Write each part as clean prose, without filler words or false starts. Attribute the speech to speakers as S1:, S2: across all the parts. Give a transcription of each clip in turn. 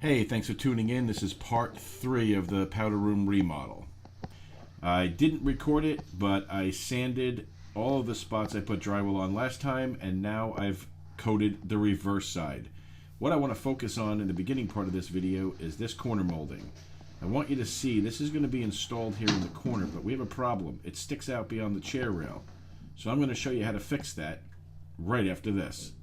S1: Hey, thanks for tuning in. This is part 3 of the powder room remodel. I didn't record it, but I sanded all of the spots I put drywall on last time, and now I've coated the reverse side. What I want to focus on in the beginning part of this video is this corner molding. I want you to see this is going to be installed here in the corner, but we have a problem. It sticks out beyond the chair rail. So I'm going to show you how to fix that right after this.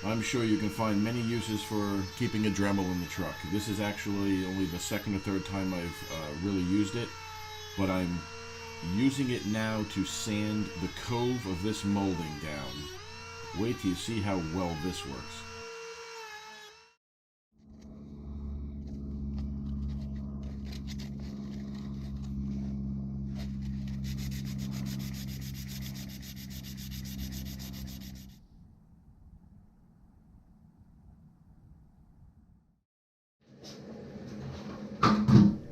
S1: I'm sure you can find many uses for keeping a Dremel in the truck. This is actually only the second or third time I've really used it, but I'm using it now to sand the cove of this molding down. Wait till you see how well this works.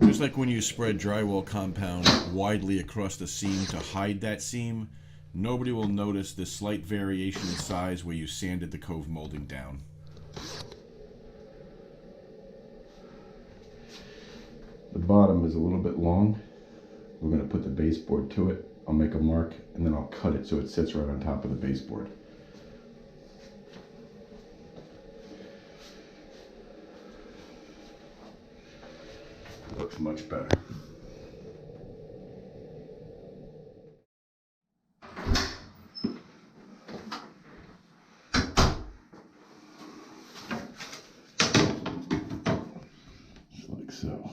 S1: Just like when you spread drywall compound widely across the seam to hide that seam, nobody will notice the slight variation in size where you sanded the cove molding down. The bottom is a little bit long. We're going to put the baseboard to it. I'll make a mark and then I'll cut it so it sits right on top of the baseboard. Looks much better. Just like so.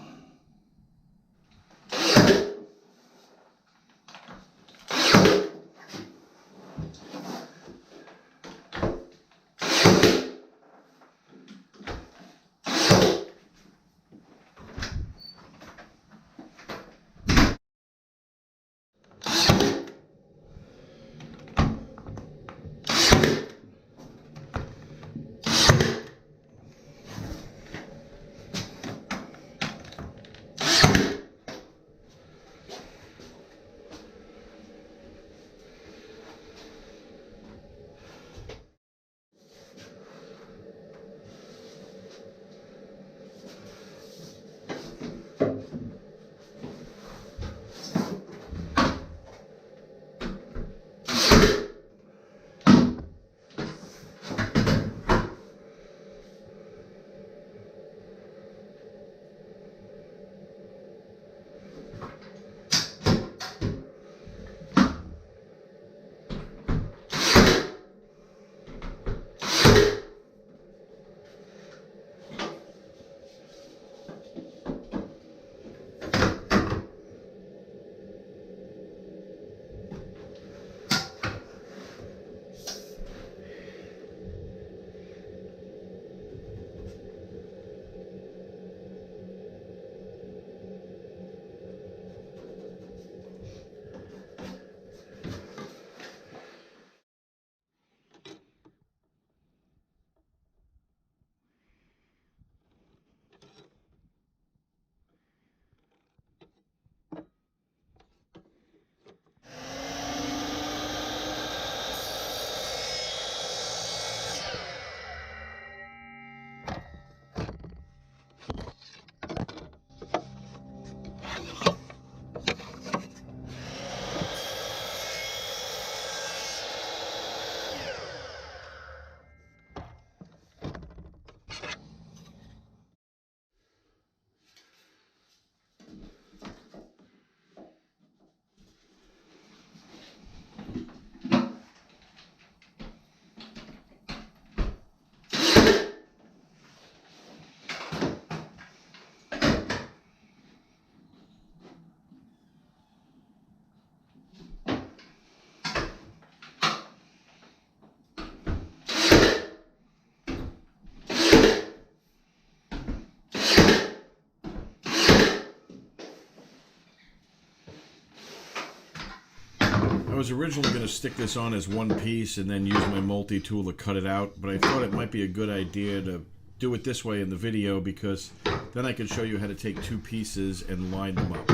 S1: I was originally going to stick this on as one piece and then use my multi-tool to cut it out, but I thought it might be a good idea to do it this way in the video because then I can show you how to take two pieces and line them up.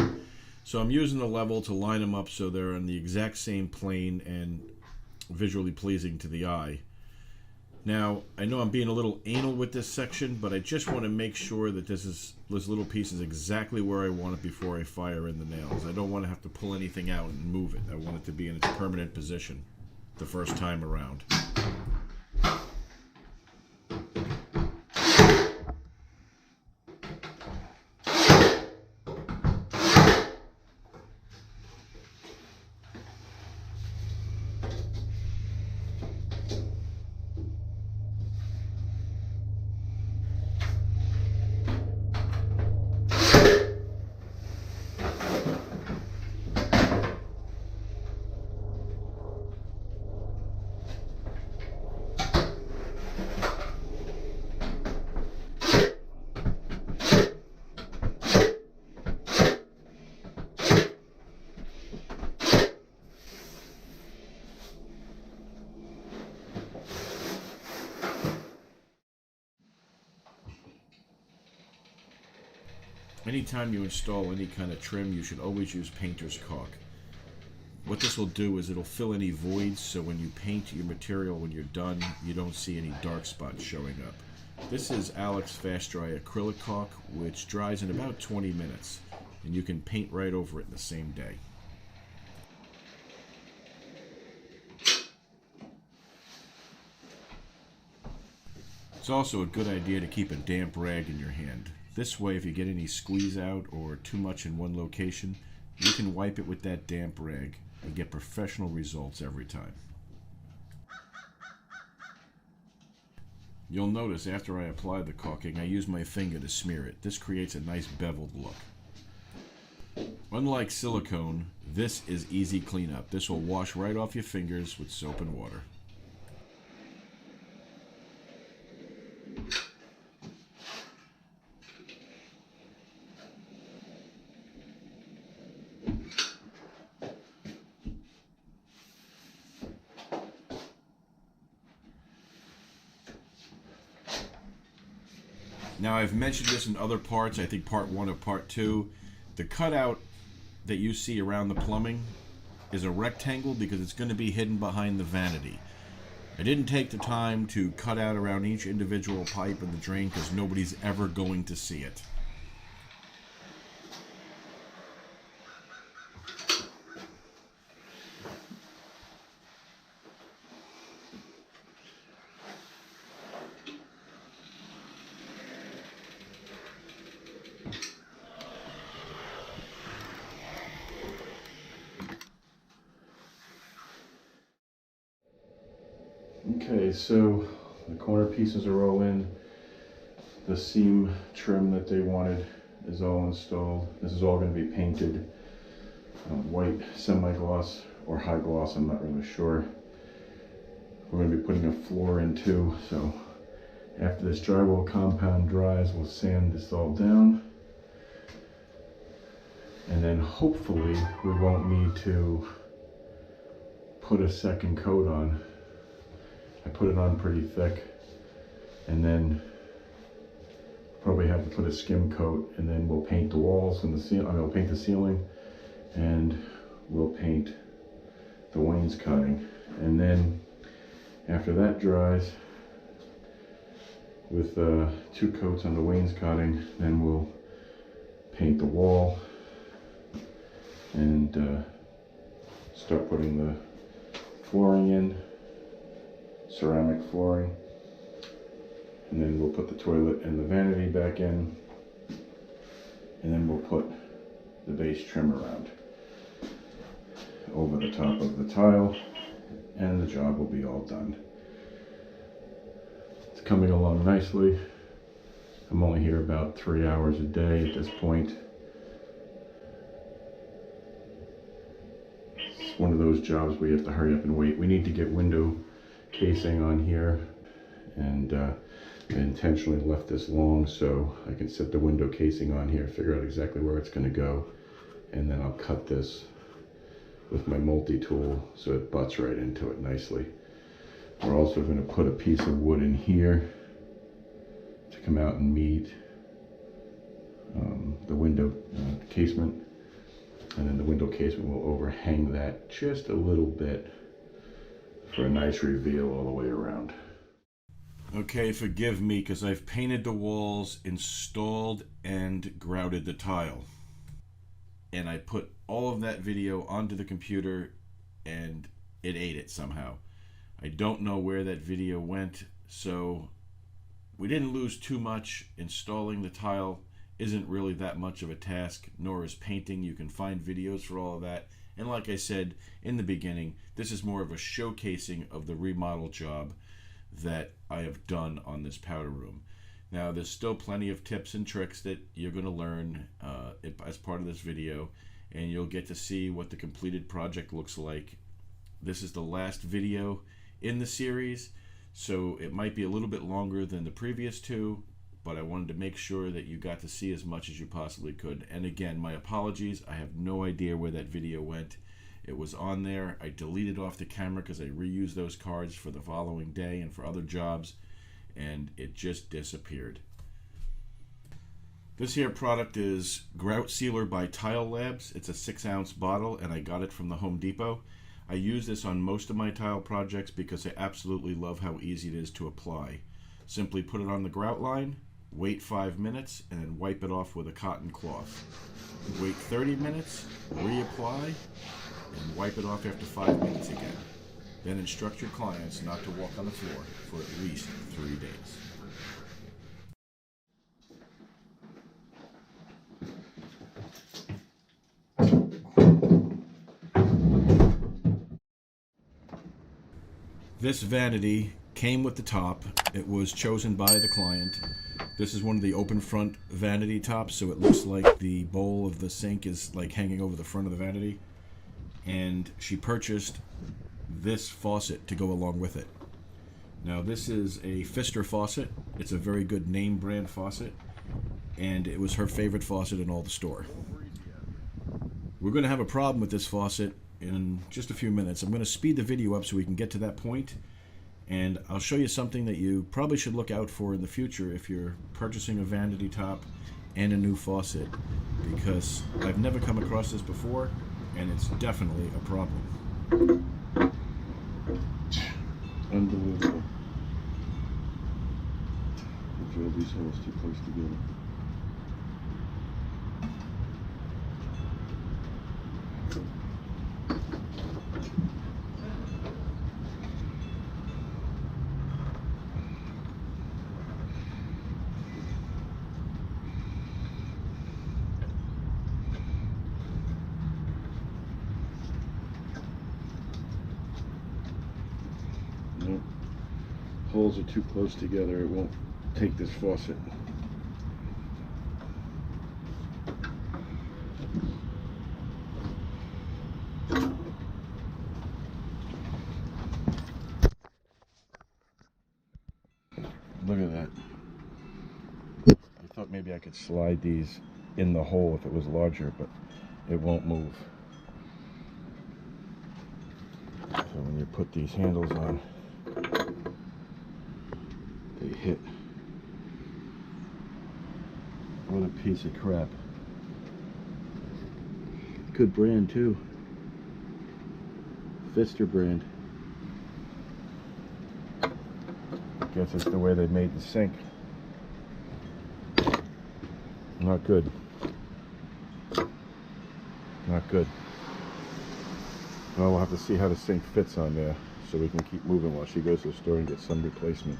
S1: So I'm using the level to line them up so they're on the exact same plane and visually pleasing to the eye. Now, I know I'm being a little anal with this section, but I just want to make sure that this little piece is exactly where I want it before I fire in the nails. I don't want to have to pull anything out and move it. I want it to be in its permanent position the first time around. Anytime you install any kind of trim, you should always use painter's caulk. What this will do is it'll fill any voids, so when you paint your material when you're done, you don't see any dark spots showing up. This is Alex Fast Dry acrylic caulk, which dries in about 20 minutes, and you can paint right over it in the same day. It's also a good idea to keep a damp rag in your hand. This way, if you get any squeeze out or too much in one location, you can wipe it with that damp rag and get professional results every time. You'll notice after I apply the caulking, I use my finger to smear it. This creates a nice beveled look. Unlike silicone, this is easy cleanup. This will wash right off your fingers with soap and water. Now, I've mentioned this in other parts, I think part 1 of part 2. The cutout that you see around the plumbing is a rectangle because it's going to be hidden behind the vanity. I didn't take the time to cut out around each individual pipe in the drain because nobody's ever going to see it. Okay, so the corner pieces are all in. The seam trim that they wanted is all installed. This is all going to be painted white semi-gloss or high gloss, I'm not really sure. We're going to be putting a floor in too, so after this drywall compound dries, we'll sand this all down. And then hopefully we won't need to put a second coat on. I put it on pretty thick, and then probably have to put a skim coat, and then we'll paint the walls and the ceiling. I mean, we'll paint the ceiling, and we'll paint the wainscoting. And then after that dries, with 2 coats on the wainscoting, then we'll paint the wall and start putting the flooring in. Ceramic flooring, and then we'll put the toilet and the vanity back in, and then we'll put the base trim around over the top of the tile, and the job will be all done. It's coming along nicely. I'm only here about 3 hours a day at this point. It's one of those jobs where you have to hurry up and wait. We need to get window casing on here, and I intentionally left this long so I can set the window casing on here, figure out exactly where it's going to go, and then I'll cut this with my multi-tool so it butts right into it nicely. We're also going to put a piece of wood in here to come out and meet the window casement, and then the window casement will overhang that just a little bit for a nice reveal all the way around. Okay, forgive me because I've painted the walls, installed and grouted the tile, and I put all of that video onto the computer and it ate it somehow. I don't know where that video went, so we didn't lose too much. Installing the tile isn't really that much of a task, nor is painting. You can find videos for all of that. And like I said in the beginning, this is more of a showcasing of the remodel job that I have done on this powder room. Now, there's still plenty of tips and tricks that you're going to learn as part of this video, and you'll get to see what the completed project looks like. This is the last video in the series, so it might be a little bit longer than the previous two, but I wanted to make sure that you got to see as much as you possibly could. And again, my apologies, I have no idea where that video went. It was on there. I deleted off the camera because I reused those cards for the following day and for other jobs, and it just disappeared. This here product is Grout Sealer by Tile Labs. It's a 6-ounce bottle, and I got it from the Home Depot. I use this on most of my tile projects because I absolutely love how easy it is to apply. Simply put it on the grout line, wait 5 minutes, and then wipe it off with a cotton cloth. Wait 30 minutes, reapply, and wipe it off after 5 minutes again. Then instruct your clients not to walk on the floor for at least 3 days. This vanity came with the top. It was chosen by the client. This is one of the open front vanity tops, so it looks like the bowl of the sink is like hanging over the front of the vanity. And she purchased this faucet to go along with it. Now, this is a Pfister faucet. It's a very good name brand faucet, and it was her favorite faucet in all the store. We're going to have a problem with this faucet in just a few minutes. I'm going to speed the video up so we can get to that point, and I'll show you something that you probably should look out for in the future if you're purchasing a vanity top and a new faucet, because I've never come across this before, and it's definitely a problem. Unbelievable. I drilled these holes too close together. Nope. Holes are too close together. It won't take this faucet. Look at that. I thought maybe I could slide these in the hole if it was larger, but it won't move. So when you put these handles on, they hit. What a piece of crap. Good brand too. Pfister brand. Guess it's the way they made the sink. Not good. Not good. Well, we'll have to see how the sink fits on there so we can keep moving while she goes to the store and gets some replacement.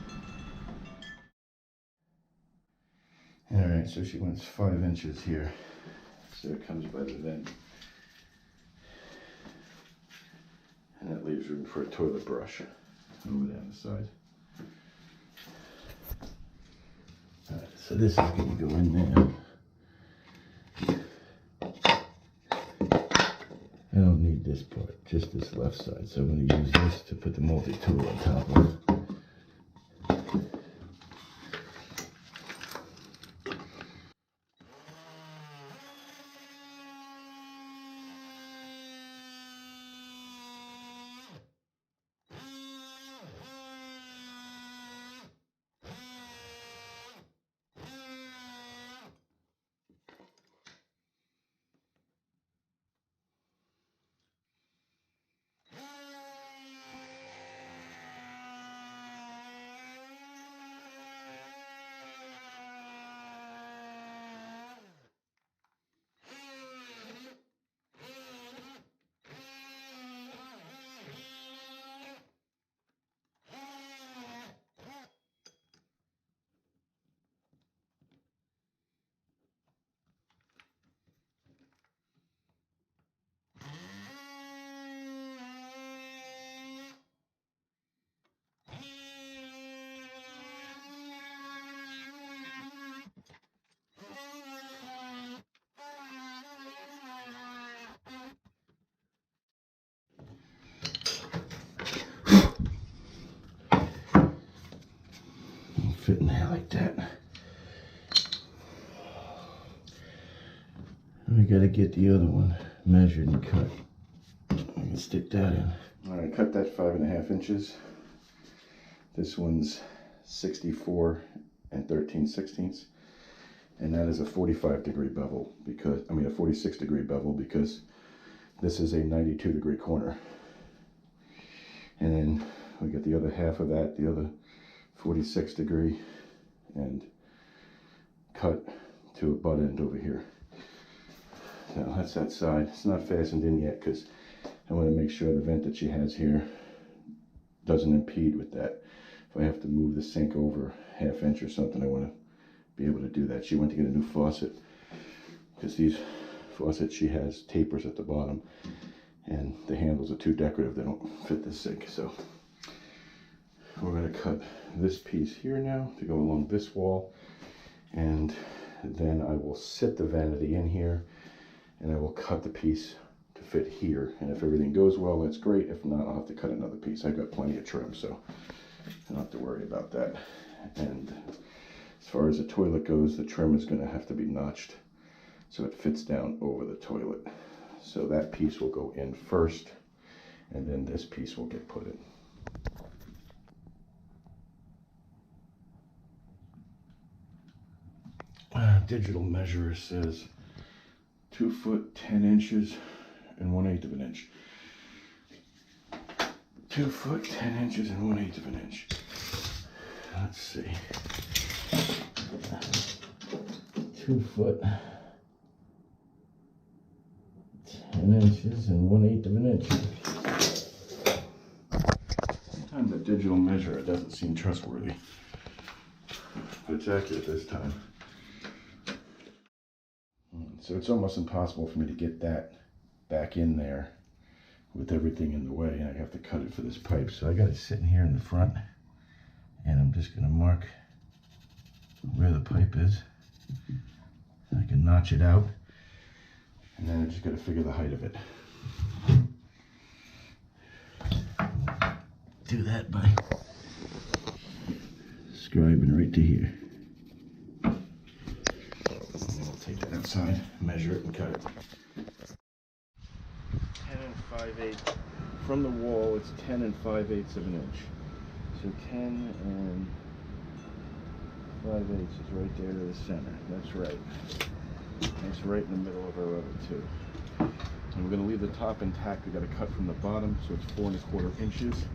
S1: Alright, so she wants 5 inches here. So it comes by the vent. And that leaves room for a toilet brush over there on the side. Alright, so this is going to go in there. I don't need this part, just this left side. So I'm going to use this to put the multi-tool on top of. like that. We gotta get the other one measured and cut. I can stick that in. All right, cut that 5.5 inches. This one's 64 and 13/16, and that is a 45-degree bevel because, I mean, a 46-degree bevel because this is a 92-degree corner. And then we get the other half of that, the other 46-degree, and cut to a butt end over here. So that's that side. It's not fastened in yet because I want to make sure the vent that she has here doesn't impede with that. If I have to move the sink over 1/2 inch or something, I want to be able to do that. She went to get a new faucet because these faucets she has tapers at the bottom and the handles are too decorative. They don't fit the sink. So we're going to cut this piece here now to go along this wall, and then I will sit the vanity in here and I will cut the piece to fit here. And if everything goes well, that's great. If not, I'll have to cut another piece. I've got plenty of trim, so I don't have to worry about that. And as far as the toilet goes, the trim is going to have to be notched so it fits down over the toilet. So that piece will go in first, and then this piece will get put in. Digital measure says 2 foot 10 inches and 1/8 of an inch. 2 foot 10 inches and 1/8 of an inch. Let's see. 2 foot 10 inches and 1/8 of an inch. Sometimes a digital measure, it doesn't seem trustworthy, but it's accurate this time. So it's almost impossible for me to get that back in there with everything in the way, and I have to cut it for this pipe. So I got it sitting here in the front, and I'm just going to mark where the pipe is. I can notch it out, and then I just got to figure the height of it. Do that by scribing right to here. Take that outside, measure it, and cut it. 10 5/8. From the wall, it's 10 5/8 of an inch. So 10 5/8 is right there to the center. That's right. That's right in the middle of our other two. And we're going to leave the top intact. We got to cut from the bottom, so it's 4 1/4 inches.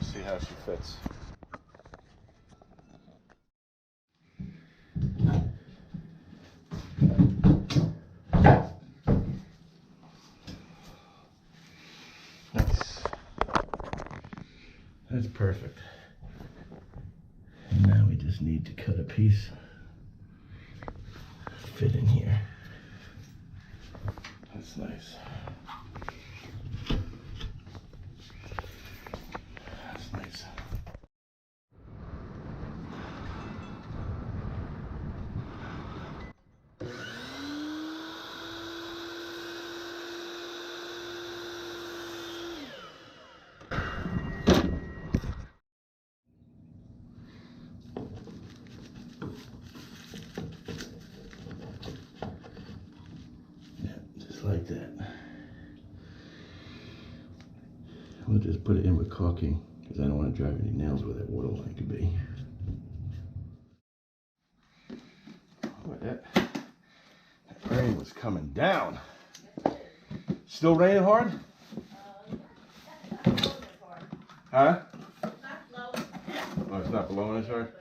S1: See how she fits. Nice. That's perfect. And now we just need to cut a piece, fit in here. That's nice. That's nice. Like that. We'll just put it in with caulking because I don't want to drive any nails with it. What'll it could be? Oh, that rain was coming down. Still raining hard? Huh? Oh, it's not blowing as hard?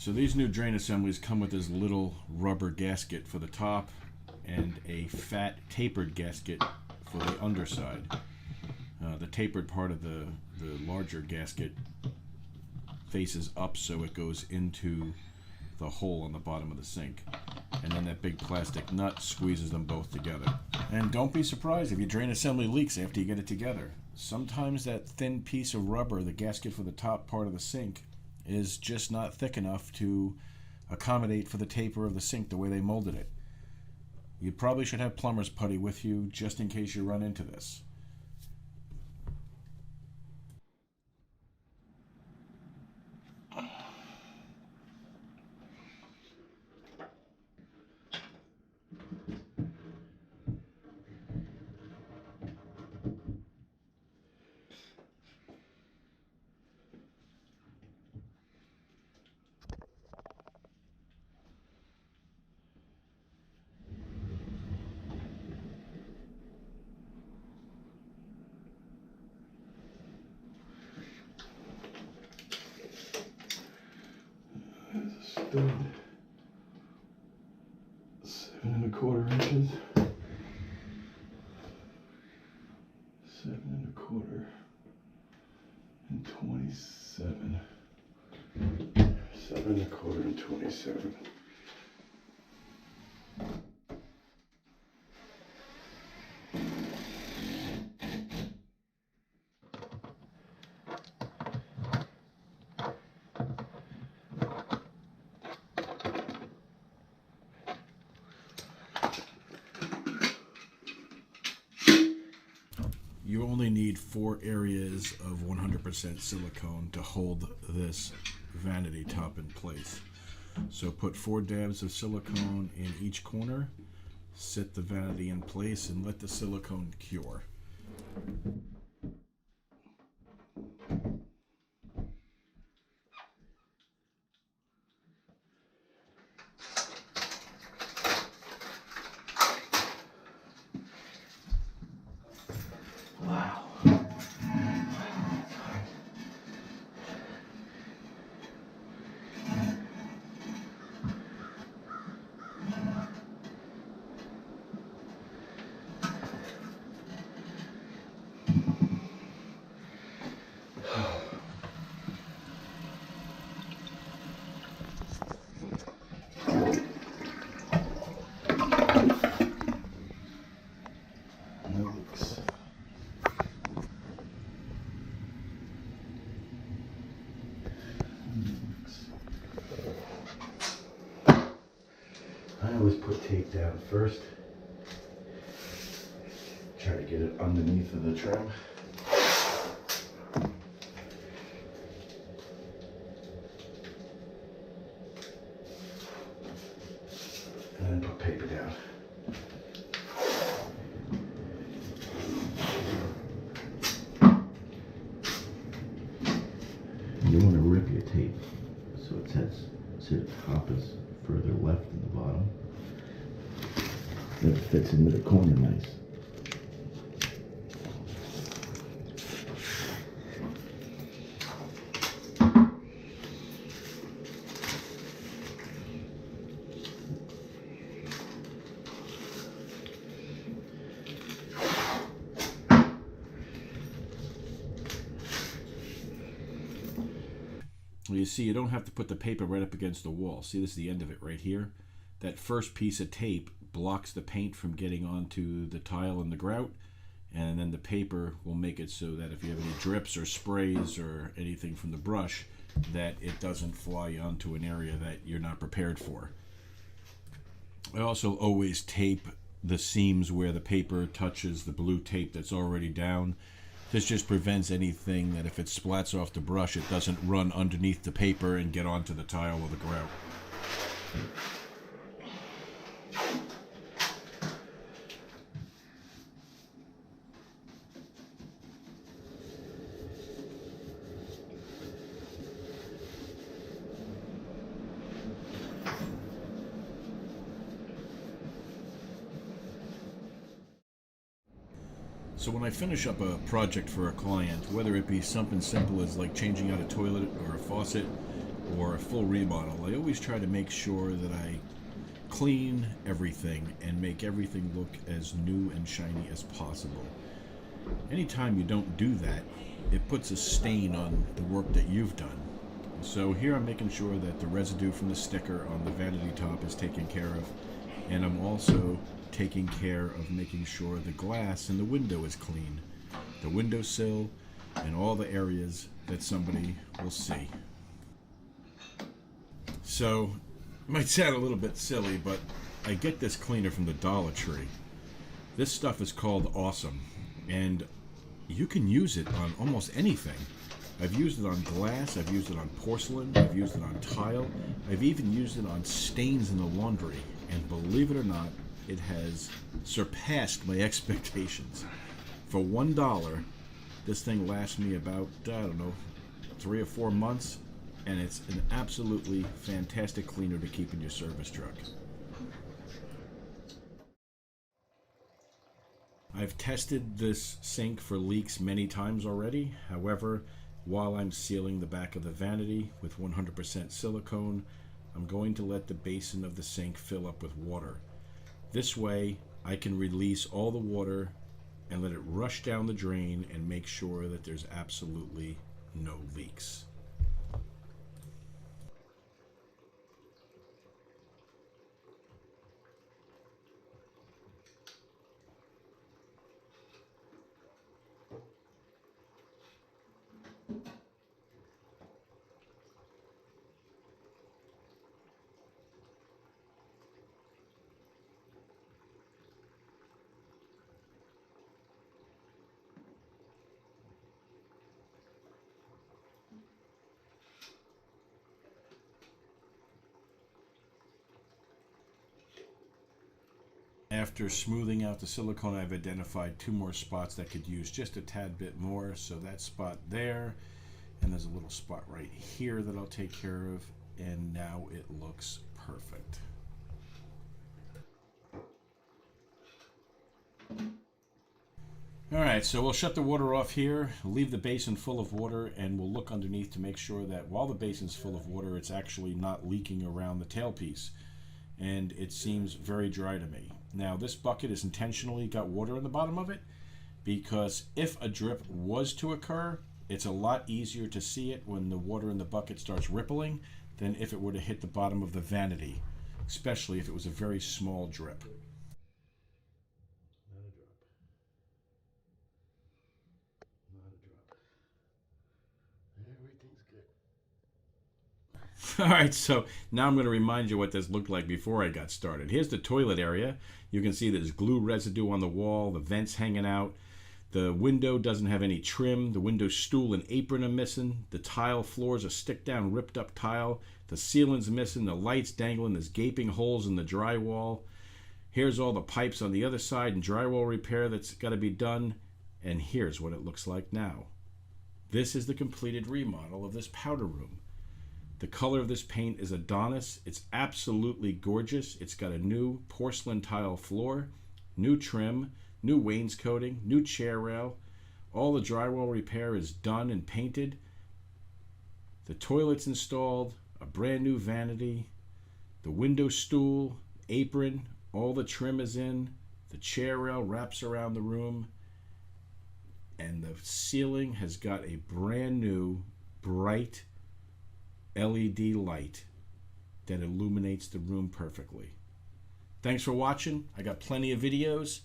S1: So these new drain assemblies come with this little rubber gasket for the top and a fat tapered gasket for the underside. The tapered part of the larger gasket faces up so it goes into the hole on the bottom of the sink. And then that big plastic nut squeezes them both together. And don't be surprised if your drain assembly leaks after you get it together. Sometimes that thin piece of rubber, the gasket for the top part of the sink, is just not thick enough to accommodate for the taper of the sink the way they molded it. You probably should have plumber's putty with you just in case you run into this. Stud, 7¼ inches, 7¼ and 27, 7¼ and 27. You only need 4 areas of 100% silicone to hold this vanity top in place. So put 4 dabs of silicone in each corner, set the vanity in place, and let the silicone cure. Wow. I always put tape down first. Try to get it underneath of the trim. And then put paper down. You want to rip your tape so it sets so the top is further left than the bottom. Then it fits into the corner nice. You see, you don't have to put the paper right up against the wall. See, this is the end of it right here. That first piece of tape blocks the paint from getting onto the tile and the grout, and then the paper will make it so that if you have any drips or sprays or anything from the brush, that it doesn't fly onto an area that you're not prepared for. I also always tape the seams where the paper touches the blue tape that's already down. This just prevents anything that if it splats off the brush, it doesn't run underneath the paper and get onto the tile or the grout. So when I finish up a project for a client, whether it be something simple as like changing out a toilet or a faucet, or a full remodel, I always try to make sure that I clean everything and make everything look as new and shiny as possible. Anytime you don't do that, it puts a stain on the work that you've done. So here I'm making sure that the residue from the sticker on the vanity top is taken care of, and I'm also taking care of making sure the glass in the window is clean, the windowsill, and all the areas that somebody will see. So, it might sound a little bit silly, but I get this cleaner from the Dollar Tree. This stuff is called Awesome, and you can use it on almost anything. I've used it on glass, I've used it on porcelain, I've used it on tile, I've even used it on stains in the laundry, and believe it or not, it has surpassed my expectations. For $1, this thing lasts me about, I don't know, 3 or 4 months, and it's an absolutely fantastic cleaner to keep in your service truck. I've tested this sink for leaks many times already. However, while I'm sealing the back of the vanity with 100% silicone, I'm going to let the basin of the sink fill up with water. This way, I can release all the water and let it rush down the drain and make sure that there's absolutely no leaks. After smoothing out the silicone, I've identified 2 more spots that could use just a tad bit more. So that spot there, and there's a little spot right here that I'll take care of, and now it looks perfect. Alright, so we'll shut the water off here, leave the basin full of water, and we'll look underneath to make sure that while the basin's full of water, it's actually not leaking around the tailpiece. And it seems very dry to me. Now, this bucket has intentionally got water in the bottom of it because if a drip was to occur, it's a lot easier to see it when the water in the bucket starts rippling than if it were to hit the bottom of the vanity, especially if it was a very small drip. Not a drop. Not a drop. Everything's good. Alright, so now I'm going to remind you what this looked like before I got started. Here's the toilet area. You can see there's glue residue on the wall, the vents hanging out. The window doesn't have any trim. The window stool and apron are missing. The tile floor is a stick-down, ripped-up tile. The ceiling's missing. The light's dangling. There's gaping holes in the drywall. Here's all the pipes on the other side and drywall repair that's got to be done. And here's what it looks like now. This is the completed remodel of this powder room. The color of this paint is Adonis. It's absolutely gorgeous. It's got a new porcelain tile floor, new trim, new wainscoting, new chair rail. All the drywall repair is done and painted. The toilet's installed, a brand new vanity, the window stool, apron, all the trim is in, the chair rail wraps around the room, and the ceiling has got a brand new, bright LED light that illuminates the room perfectly. Thanks for watching. I got plenty of videos.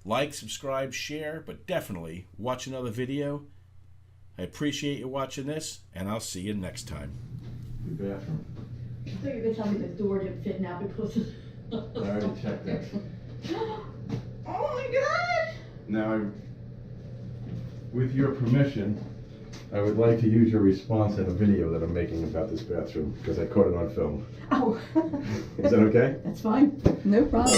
S1: Like, subscribe, share, but definitely watch another video. I appreciate you watching this, and I'll see you next time.
S2: Your bathroom.
S3: I thought you were going to tell me the door didn't fit now because of...
S2: I already checked that.
S3: Oh my God!
S2: Now, with your permission, I would like to use your response in a video that I'm making about this bathroom, because I caught it on film.
S3: Oh.
S2: Is that okay?
S3: That's fine. No problem.